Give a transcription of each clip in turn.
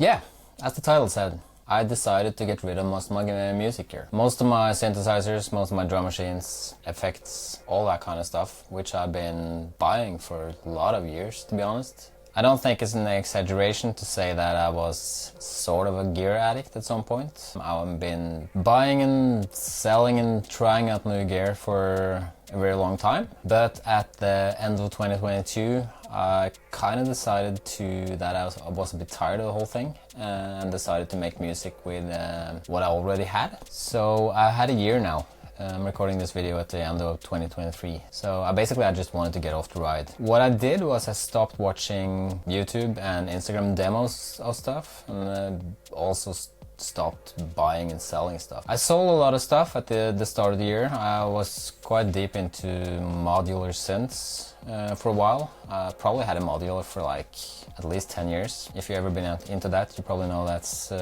Yeah, as the title said, I decided to get rid of most of my music gear. Most of my synthesizers, most of my drum machines, effects, all that kind of stuff, which I've been buying for a lot of years, to be honest. I don't think it's an exaggeration to say that I was sort of a gear addict at some point. I've been buying and selling and trying out new gear for a very long time. But at the end of 2022, I kind of decided that I was a bit tired of the whole thing and decided to make music with what I already had. So I had a year now. I'm recording this video at the end of 2023. So I just wanted to get off the ride. What I did was I stopped watching YouTube and Instagram demos of stuff, and also stopped buying and selling stuff. I sold a lot of stuff at the start of the year. I was quite deep into modular synths for a while. I probably had a modular for like at least 10 years. If you've ever been into that, you probably know that's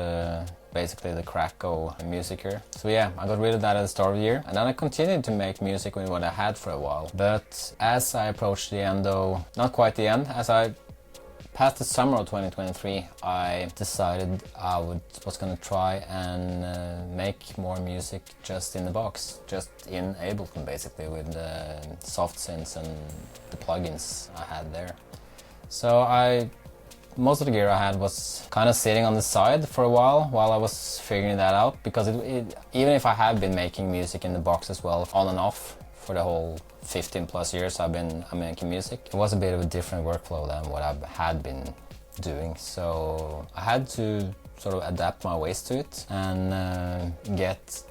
basically the crack of music here. So yeah, I got rid of that at the start of the year, and then I continued to make music with what I had for a while. But as I approached the end of, not quite the end, as I past the summer of 2023, I decided I was gonna try and make more music just in the box, just in Ableton basically, with the soft synths and the plugins I had there. So most of the gear I had was kind of sitting on the side for a while I was figuring that out, because even if I have been making music in the box as well, on and off, for the whole 15 plus years I'm making music, it was a bit of a different workflow than what I had been doing. So I had to sort of adapt my ways to it and get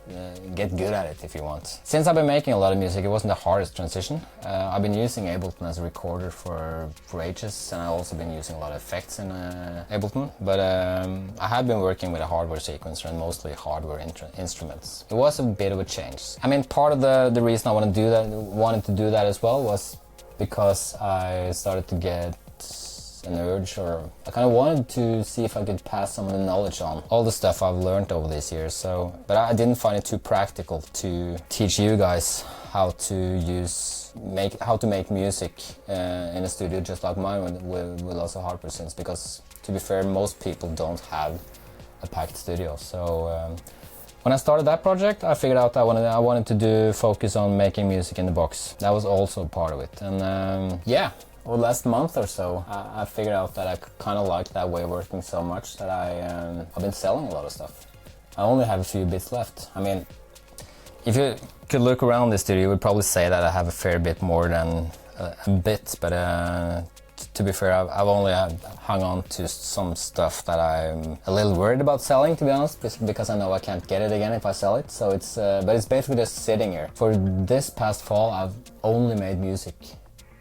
good at it, if you want. Since I've been making a lot of music, it wasn't the hardest transition. I've been using Ableton as a recorder for ages, and I've also been using a lot of effects in Ableton, but I have been working with a hardware sequencer and mostly hardware instruments. It was a bit of a change. I mean, part of the reason I wanted to do that as well was because I started to get an urge, or I kind of wanted to see if I could pass some of the knowledge on, all the stuff I've learned over these years. But I didn't find it too practical to teach you guys how to make music in a studio just like mine with lots of hardware synths, because to be fair, most people don't have a packed studio. So when I started that project, I figured out I wanted to focus on making music in the box. That was also part of it, and yeah. Over the last month or so, I figured out that I kind of liked that way of working so much that I've been selling a lot of stuff. I only have a few bits left. I mean, if you could look around the studio, you would probably say that I have a fair bit more than a bit, but to be fair, I've only hung on to some stuff that I'm a little worried about selling, to be honest, because I know I can't get it again if I sell it. So but it's basically just sitting here. For this past fall, I've only made music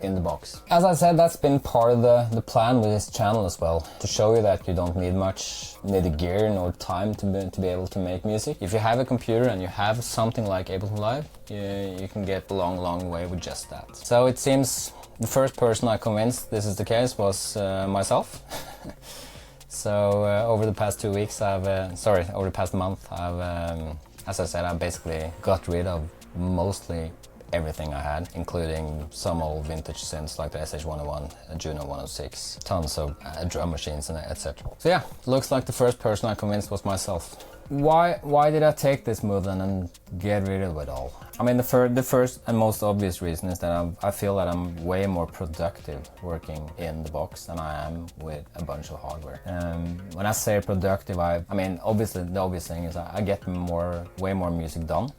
in the box. As I said, that's been part of the plan with this channel as well, to show you that you don't need much, neither gear nor time to be able to make music. If you have a computer and you have something like Ableton Live, you can get a long way with just that. So it seems the first person I convinced this is the case was myself. So over the past 2 weeks, over the past month, as I said, I basically got rid of mostly everything I had, including some old vintage synths like the SH-101, Juno 106, tons of drum machines and etc. So yeah, looks like the first person I convinced was myself. Why did I take this move then and get rid of it all? I mean, the first and most obvious reason is that I feel that I'm way more productive working in the box than I am with a bunch of hardware. When I say productive, I mean, obviously the obvious thing is I get way more music done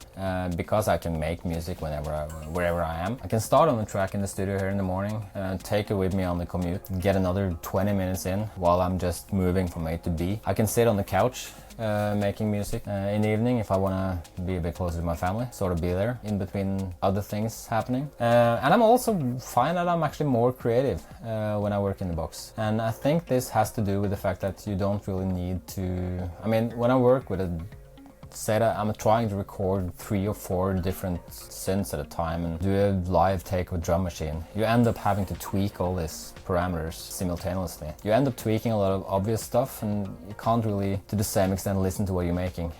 because I can make music wherever I am. I can start on the track in the studio here in the morning, take it with me on the commute, get another 20 minutes in while I'm just moving from A to B. I can sit on the couch making music in the evening if I want to be a bit closer to my family, sort of be there in between other things happening. And I'm also find that I'm actually more creative when I work in the box. And I think this has to do with the fact that you don't really need to, I mean, when I work with say that I'm trying to record 3 or 4 different synths at a time and do a live take with drum machine, you end up having to tweak all these parameters simultaneously. You end up tweaking a lot of obvious stuff, and you can't really, to the same extent, listen to what you're making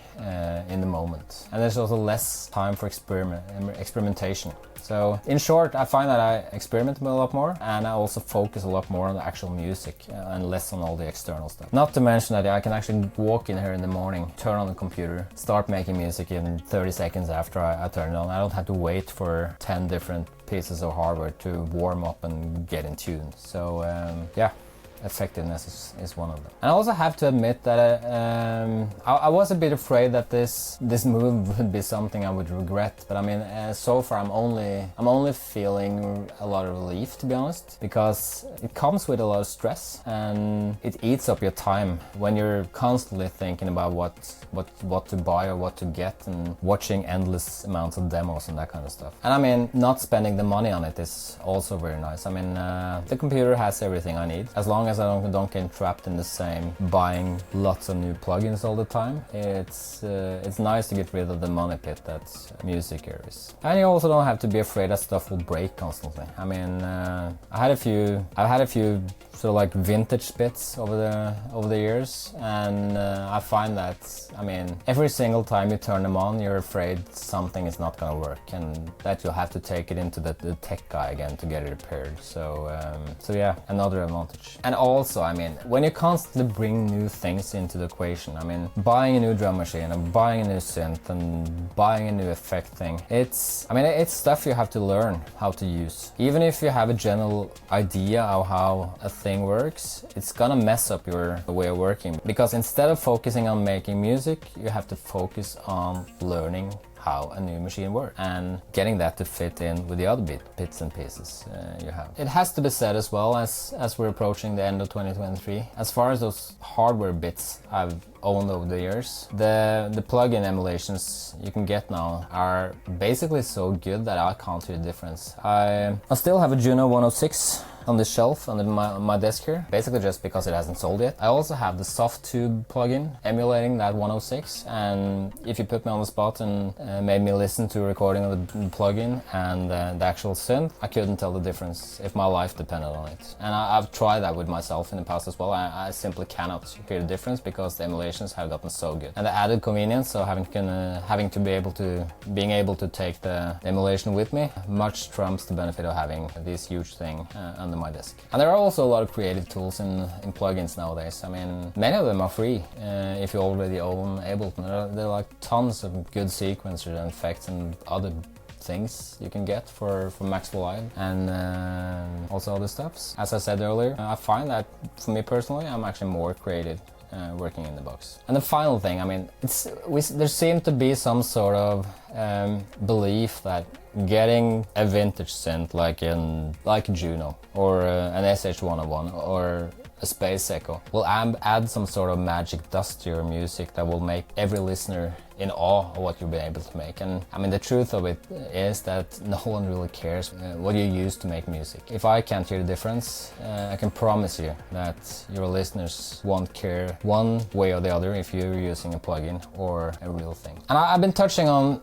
in the moment. And there's also less time for experimentation. So in short, I find that I experiment a lot more, and I also focus a lot more on the actual music and less on all the external stuff. Not to mention that I can actually walk in here in the morning, turn on the computer, start making music in 30 seconds after I turn it on. I don't have to wait for 10 different pieces of hardware to warm up and get in tune. So yeah, effectiveness is one of them. And I also have to admit that I was a bit afraid that this move would be something I would regret, but I mean so far I'm only feeling a lot of relief, to be honest, because it comes with a lot of stress and it eats up your time when you're constantly thinking about what to buy or what to get and watching endless amounts of demos and that kind of stuff. And I mean, not spending the money on it is also very nice. I mean, the computer has everything I need. As long as I don't get trapped in the same buying lots of new plugins all the time, it's nice to get rid of the money pit that music here is. And you also don't have to be afraid that stuff will break constantly. I mean, I've had a few sort of like vintage bits over the years, and I find that, I mean, every single time you turn them on, you're afraid something is not gonna work, and that you'll have to take it into the tech guy again to get it repaired. So yeah, another advantage. And also, I mean, when you constantly bring new things into the equation, I mean, buying a new drum machine and buying a new synth and buying a new effect thing, it's stuff you have to learn how to use. Even if you have a general idea of how a thing works, it's gonna mess up your way of working, because instead of focusing on making music, you have to focus on learning how a new machine works and getting that to fit in with the other bits and pieces you have. It has to be said as well, as we're approaching the end of 2023, as far as those hardware bits I've owned over the years, the plugin emulations you can get now are basically so good that I can't see the difference. I still have a Juno 106 on this shelf under my desk here, basically just because it hasn't sold yet. I also have the Soft-Tube plugin emulating that 106, and if you put me on the spot and made me listen to a recording of the plugin and the actual synth, I couldn't tell the difference if my life depended on it. And I've tried that with myself in the past as well. I simply cannot hear the difference because the emulations have gotten so good. And the added convenience of being able to take the emulation with me much trumps the benefit of having this huge thing under my desk. And there are also a lot of creative tools in plugins nowadays. I mean, many of them are free if you already own Ableton. There are like tons of good sequencers and effects and other things you can get for Max Live and also other stuffs. As I said earlier, I find that for me personally, I'm actually more creative working in the box. And the final thing, I mean, there seems to be some sort of belief that getting a vintage synth like a Juno or an SH-101 or a Space Echo will add some sort of magic dust to your music that will make every listener in awe of what you'll be able to make. And I mean, the truth of it is that no one really cares what you use to make music. If I can't hear the difference, I can promise you that your listeners won't care one way or the other if you're using a plugin or a real thing. And I've been touching on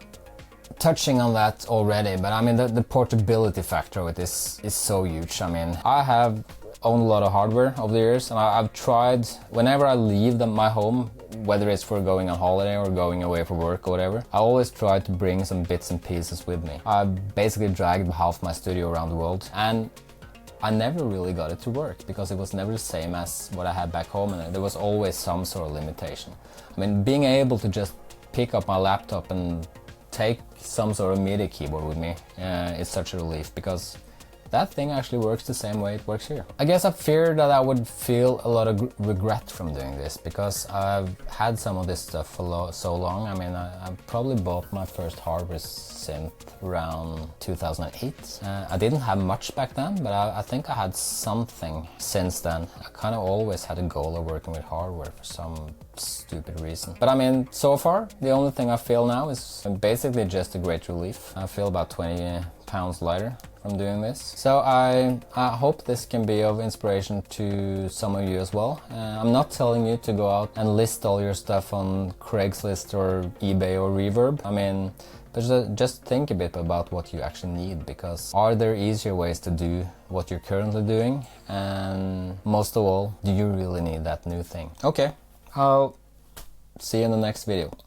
that already, but I mean, the portability factor of it is so huge. I mean, I have owned a lot of hardware over the years, and I've tried, whenever I leave my home, whether it's for going on holiday or going away for work or whatever, I always try to bring some bits and pieces with me. I've basically dragged half my studio around the world, and I never really got it to work because it was never the same as what I had back home, and there was always some sort of limitation. I mean, being able to just pick up my laptop and take some sort of MIDI keyboard with me is such a relief, because that thing actually works the same way it works here. I guess I feared that I would feel a lot of regret from doing this, because I've had some of this stuff for so long. I mean, I probably bought my first hardware synth around 2008. I didn't have much back then, but I think I had something since then. I kind of always had a goal of working with hardware for some stupid reason. But I mean, so far, the only thing I feel now is basically just a great relief. I feel about 20 pounds lighter from doing this. So I hope this can be of inspiration to some of you as well. I'm not telling you to go out and list all your stuff on Craigslist or eBay or Reverb. I mean, but just think a bit about what you actually need, because are there easier ways to do what you're currently doing? And most of all, do you really need that new thing? Okay, I'll see you in the next video.